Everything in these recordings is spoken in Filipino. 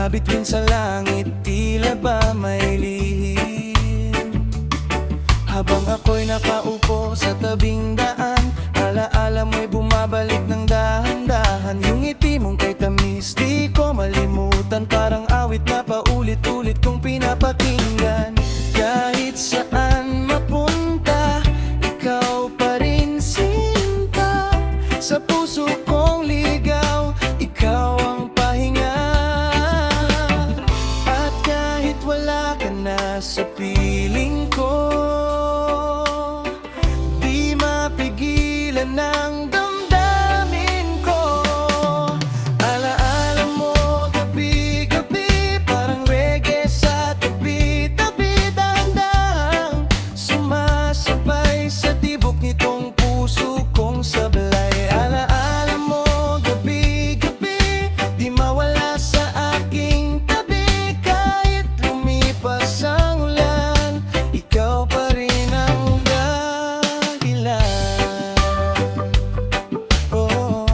na bituin sa langit, tila ba may lihim. Habang ako'y nakaupo sa tabing daan, alaala mo'y bumabalik ng dahan-dahan. Yung ngiti mong kay tamis, di ko malimutan. Parang awit na paulit-ulit kong pinapakinggan. Kahit saan mapunta, ikaw pa rin sinta. Sa puso kong ligaw, ikaw ang pahinga. At kahit wala ka na sa piling ko, di mapigilan ng damdamin ko. Alaala mo gabi-gabi, parang reggae sa tabi-tabi. Dahan-dahang sumasabay sa tibok nitong puso kong sablay. Alaala mo gabi-gabi, di mawala sa aking tabi. Kahit lumipas ang ulan, ikaw pa rin ang dahilan. Oh,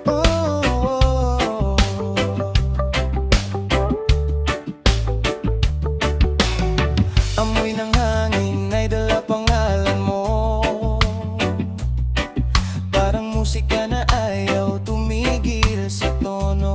oh, oh. Amoy ng hangin ay dala pangalan mo. Parang musika na ayaw tumigil sa tono.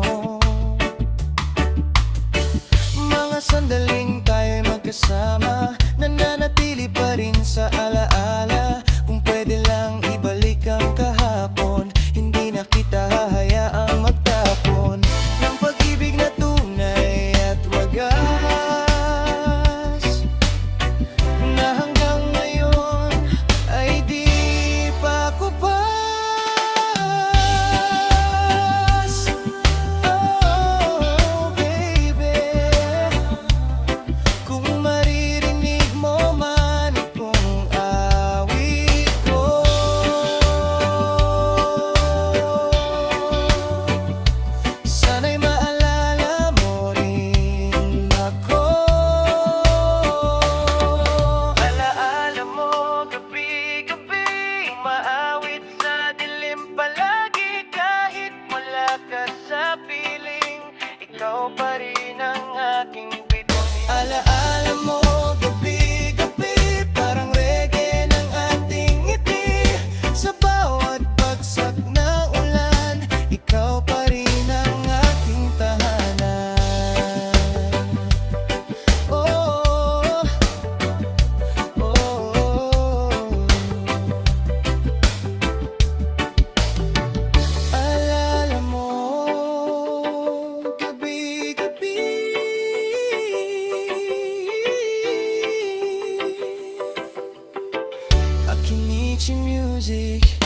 Mga sandaling tayo'y magkasama, nananatili pa rin sa alaala. Kung pwede lang ibalik ang kahapon, hindi na kita hahayaang magtapon ng pag-ibig na tunay at wagas, na hanggang ngayon ay di pa ko pas. Oh, baby, kung maririnig mo man itong awit ko, sana'y maalala mo rin ako. Alaala mo gabi-gabi, maawit sa dilim palagi. Kahit wala ka sa piling, ikaw pa rin ang aking bituin. Alaala mo gabi-gabi, parang reggae ng ating ngiti. Sa bawat bagsak na ulan, ikaw pa rin ang aking tahanan. Oh, oh, oh. Alala mo gabi-gabi, Akinichi Music.